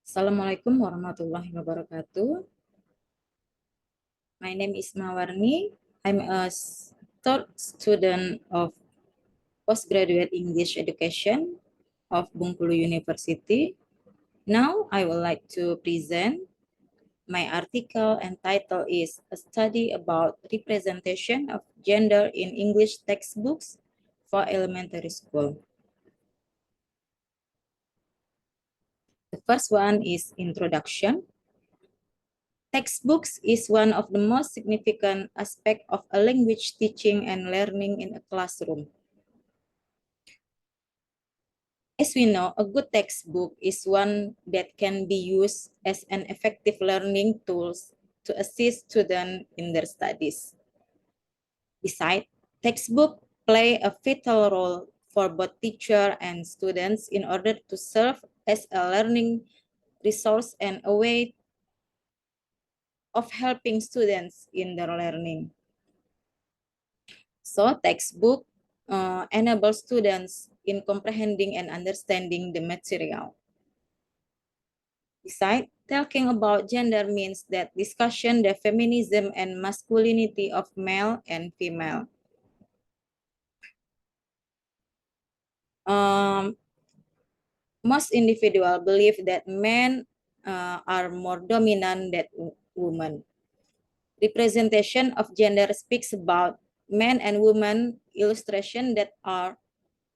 Assalamualaikum warahmatullahi wabarakatuh. My name is Mawarni. I'm a third student of postgraduate English education of Bengkulu University. Now I would like to present my article and title is A Study About Representation of Gender in English Textbooks for Elementary School. The first one is introduction. Textbooks is one of the most significant aspects of a language teaching and learning in a classroom. As we know, a good textbook is one that can be used as an effective learning tool to assist students in their studies. Besides, textbooks play a vital role for both teacher and students in order to serve as a learning resource and a way of helping students in their learning. So textbook enable students in comprehending and understanding the material. Besides, talking about gender means that discussion the feminism and masculinity of male and female. Most individuals believe that men are more dominant than women. Representation of gender speaks about men and women illustration that are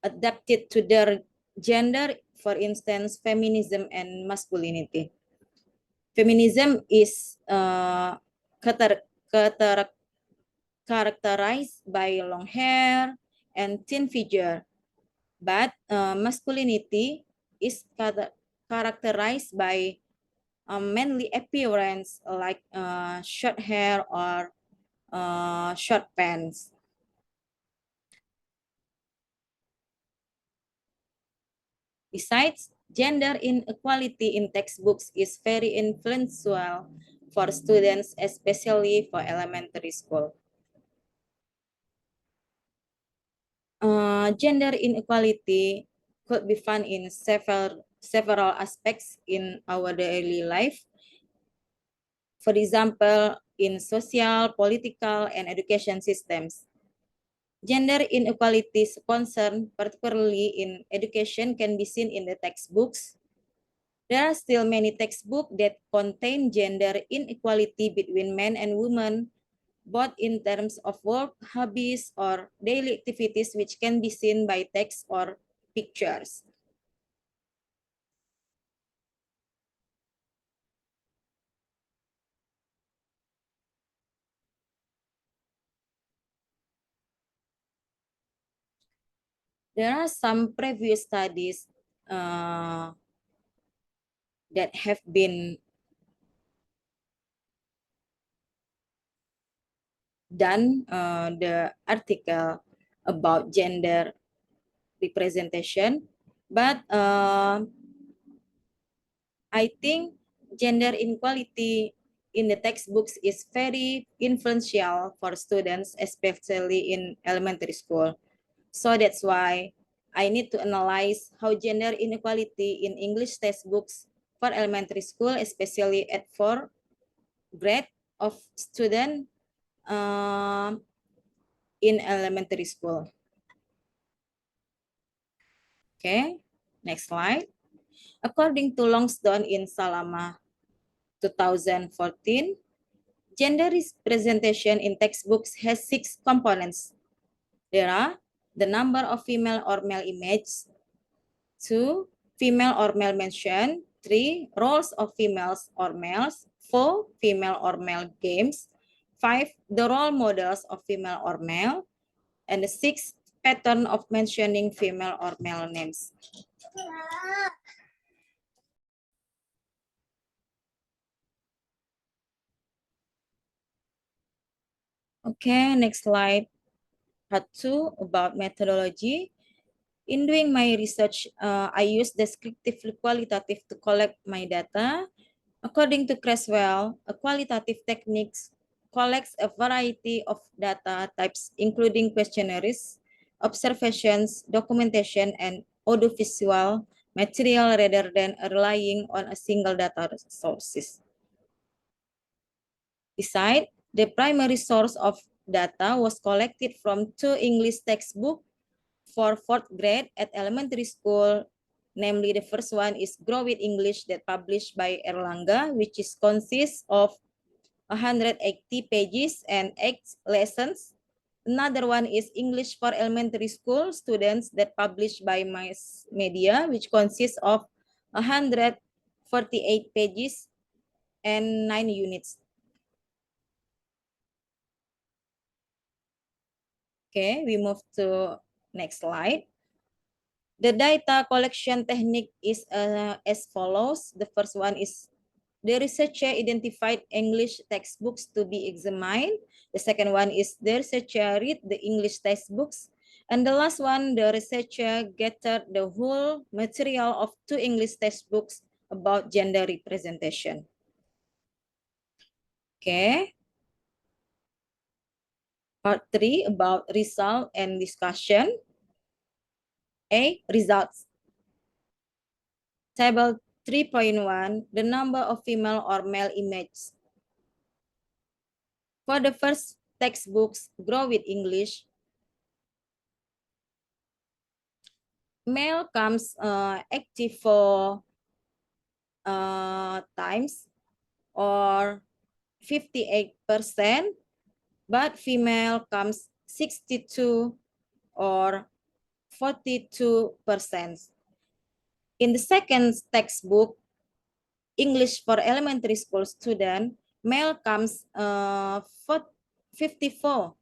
adapted to their gender, for instance, feminism and masculinity. Feminism is characterized by long hair and thin figure, but masculinity is characterized by manly appearance like short hair or short pants. Besides, gender inequality in textbooks is very influential for students, especially for elementary school. Gender inequality could be found in several aspects in our daily life. For example, in social, political, and education systems. Gender inequalities concern, particularly in education, can be seen in the textbooks. There are still many textbooks that contain gender inequality between men and women, both in terms of work, hobbies, or daily activities, which can be seen by text or pictures. There are some previous studies that have been done the article about gender representation, but I think gender inequality in the textbooks is very influential for students, especially in elementary school. So that's why I need to analyze how gender inequality in English textbooks for elementary school, especially at 4th grade of student in elementary school. Okay, next slide. According to Longstone in Salama 2014, gender representation in textbooks has 6 components. There are the number of female or male images, 2, female or male mention, 3, roles of females or males, 4, female or male games, 5, the role models of female or male, and the 6, pattern of mentioning female or male names. Okay, next slide. Part 2 about methodology. In doing my research, I use descriptive qualitative to collect my data. According to Creswell, a qualitative technique collects a variety of data types, including questionnaires, observations, documentation, and audiovisual material rather than relying on a single data sources. Besides, the primary source of data was collected from 2 English textbooks for 4th grade at elementary school. Namely, the first one is Grow with English that published by Erlangga, which is consists of 180 pages and 8 lessons. Another one is English for elementary school students that published by Mass Media, which consists of 148 pages and 9 units. Okay, we move to next slide. The data collection technique is as follows. The first one is the researcher identified English textbooks to be examined. The second one is the researcher read the English textbooks. And the last one, the researcher gathered the whole material of 2 English textbooks about gender representation. Okay. Part 3 about result and discussion. A, results. Table 3.1, the number of female or male images. For the first textbooks, Grow with English, male comes 84 times or 58%, but female comes 62 or 42%. In the second textbook, English for elementary school student, male comes 54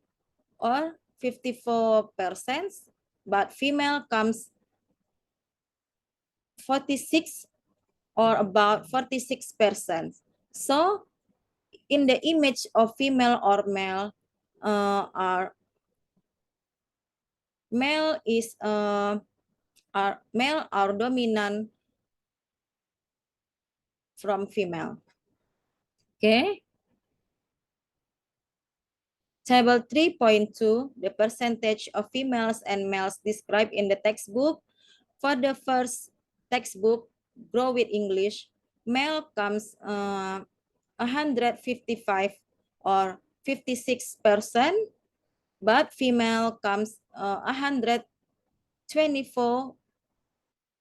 or 54%, but female comes 46 or about 46%. So in the image of female or male, male are dominant from female. Okay. Table 3.2, the percentage of females and males described in the textbook. For the first textbook, Grow with English, male comes 155 or 56%, but female comes 124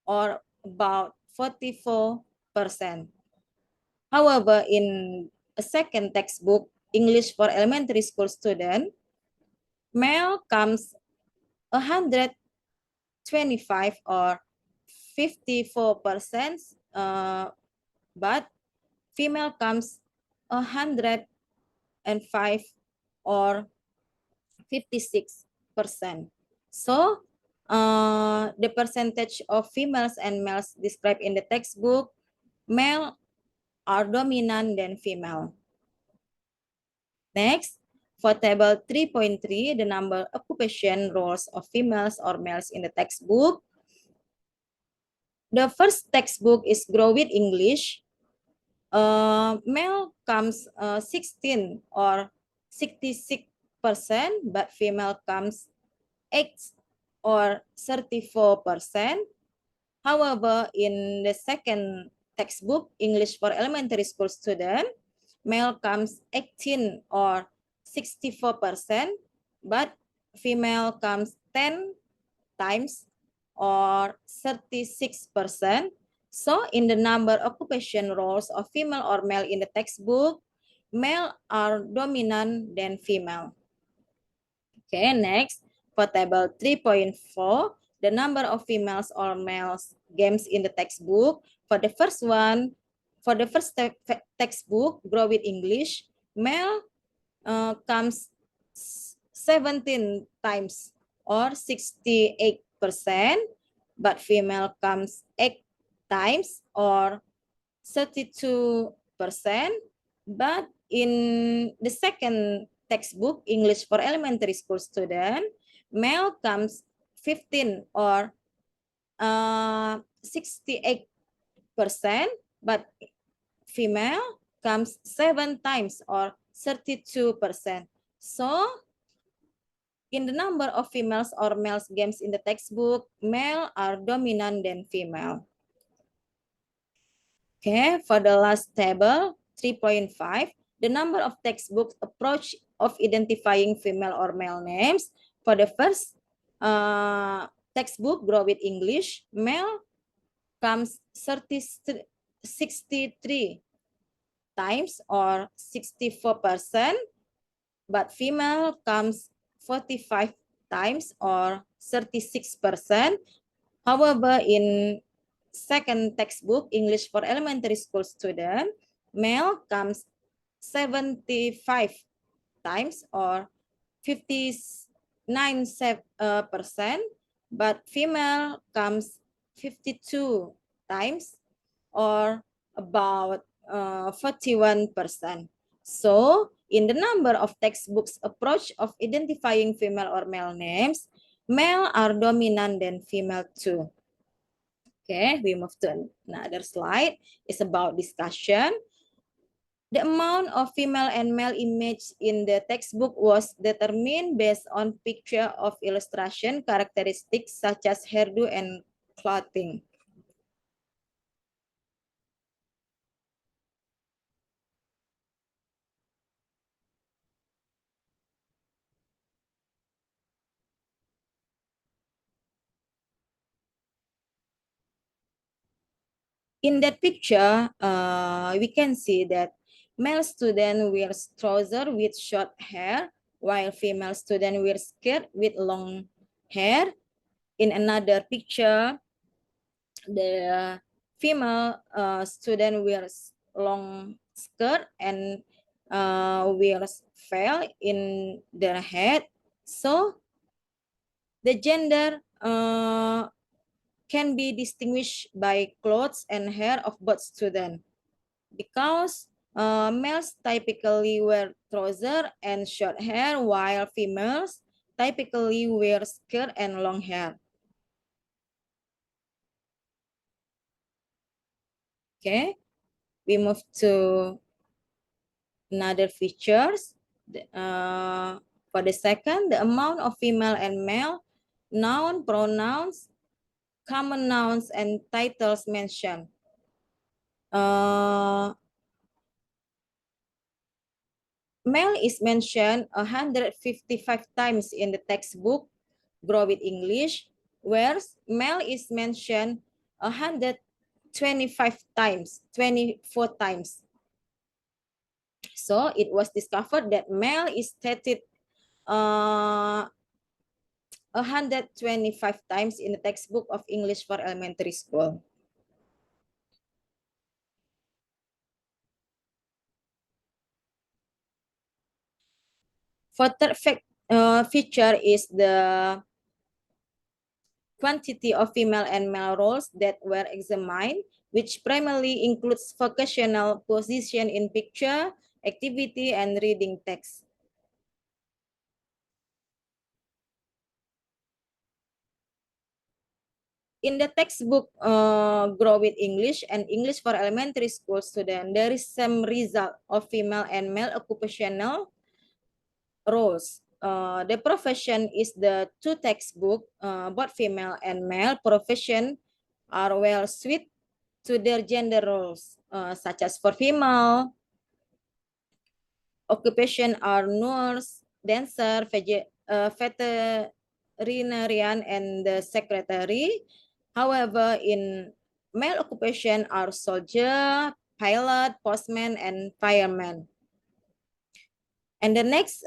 or about 44%. However, in a second textbook, English for elementary school student, male comes 125 or 54%, but female comes 105 or 56%. So the percentage of females and males described in the textbook, male are dominant than female. Next, for table 3.3, the number occupation roles of females or males in the textbook. The first textbook is Grow with English. Male comes 16 or 66%, but female comes 8 or 34%. However, in the second textbook, English for elementary school student, male comes 18 or 64%, but female comes 10 times or 36%. So in the number occupation roles of female or male in the textbook, male are dominant than female. Okay, next, for table 3.4, the number of females or males games in the textbook. For the first one, for the first textbook, Grow with English, male comes 17 times or 68%, but female comes 8 times or 32%. But in the second textbook, English for elementary school student, male comes 15 or 68%, but female comes 7 times or 32%. So in the number of females or males games in the textbook, male are dominant than female. Okay, for the last table, 3.5, the number of textbooks approach of identifying female or male names. For the first textbook, Grow with English, male comes 63 times or 64%, but female comes 45 times or 36%. However, in second textbook, English for elementary school student, male comes 75 times or 59%, but female comes 52 times or about 41%. So, in the number of textbooks approach of identifying female or male names, male are dominant than female too. Okay, we move to another slide. It's about discussion. The amount of female and male image in the textbook was determined based on picture of illustration characteristics such as hairdo and clothing. In that picture, we can see that male student wears trouser with short hair, while female student wears skirt with long hair. In another picture, the female student wears long skirt and wears veil in their head. So the gender can be distinguished by clothes and hair of both students because males typically wear trouser and short hair while females typically wear skirt and long hair. Okay, we move to another features. For the second, the amount of female and male noun, pronouns, common nouns, and titles mentioned. Male is mentioned 155 times in the textbook, Grow with English, whereas male is mentioned 125 times, 24 times. So it was discovered that male is stated 125 times in the textbook of English for elementary school. For third feature is the quantity of female and male roles that were examined, which primarily includes vocational position in picture, activity, and reading text. In the textbook Grow with English and English for elementary school students, there is some result of female and male occupational roles. The profession is the two textbook, both female and male profession are well suited to their gender roles, such as for female, occupation are nurse, dancer, veterinarian, and the secretary. However, in male occupation are soldier, pilot, postman, and fireman. And the next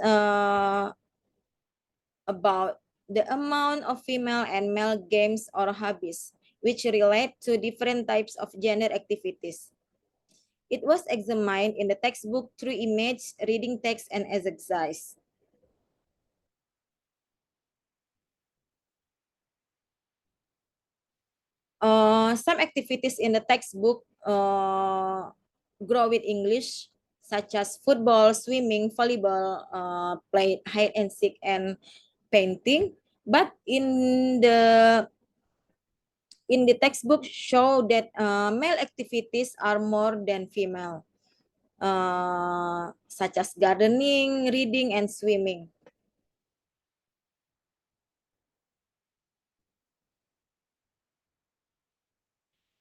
about the amount of female and male games or hobbies, which relate to different types of gender activities. It was examined in the textbook through image, reading text, and exercise. Some activities in the textbook Grow with English, such as football, swimming, volleyball, play hide and seek, and painting. But in the textbook show that male activities are more than female, such as gardening, reading, and swimming.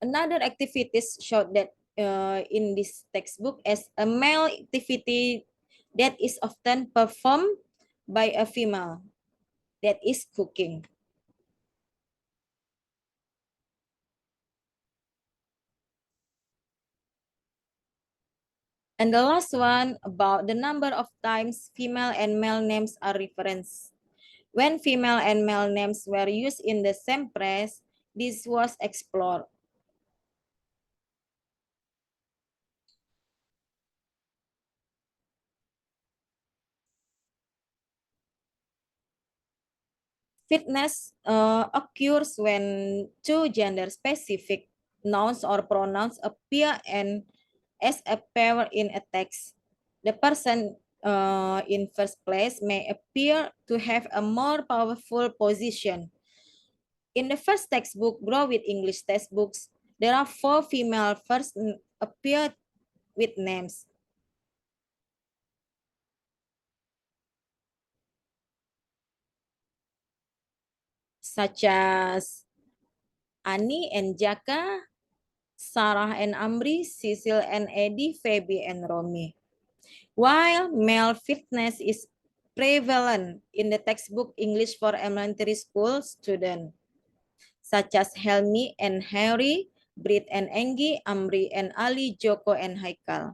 Another activities showed that in this textbook as a male activity that is often performed by a female, that is cooking. And the last one about the number of times female and male names are referenced. When female and male names were used in the same phrase, this was explored. Fitness occurs when two gender-specific nouns or pronouns appear and as a pair in a text. The person in first place may appear to have a more powerful position. In the first textbook, Grow with English textbooks, there are four female first appear with names, such as Ani and Jaka, Sarah and Amri, Cecil and Eddie, Feby and Romy. While male fitness is prevalent in the textbook English for elementary school students, such as Helmi and Harry, Brit and Enggi, Amri and Ali, Joko and Haikal.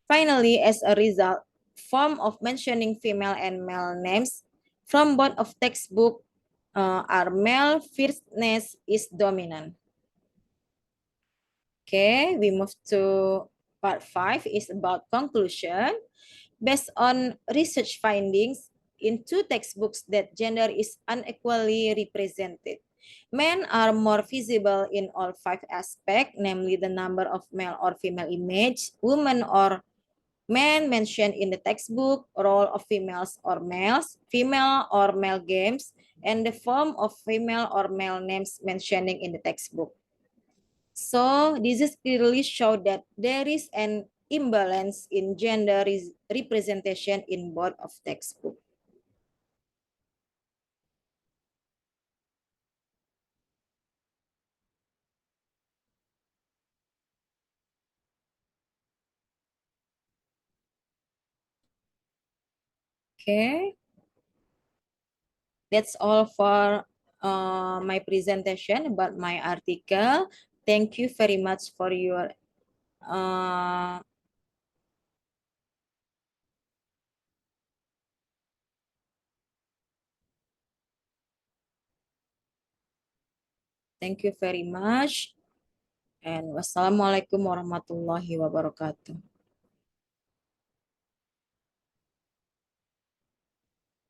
Finally, as a result, form of mentioning female and male names from both of textbook are male fitness is dominant. Okay, we move to part 5 is about conclusion. Based on research findings in two textbooks that gender is unequally represented. Men are more visible in all five aspects, namely the number of male or female image, women or men mentioned in the textbook, role of females or males, female or male games, and the form of female or male names mentioning in the textbook. So this is clearly show that there is an imbalance in gender representation in both of textbook. Okay, that's all for my presentation about my article. Thank you very much for your uh, thank you very much. And wassalamualaikum warahmatullahi wabarakatuh.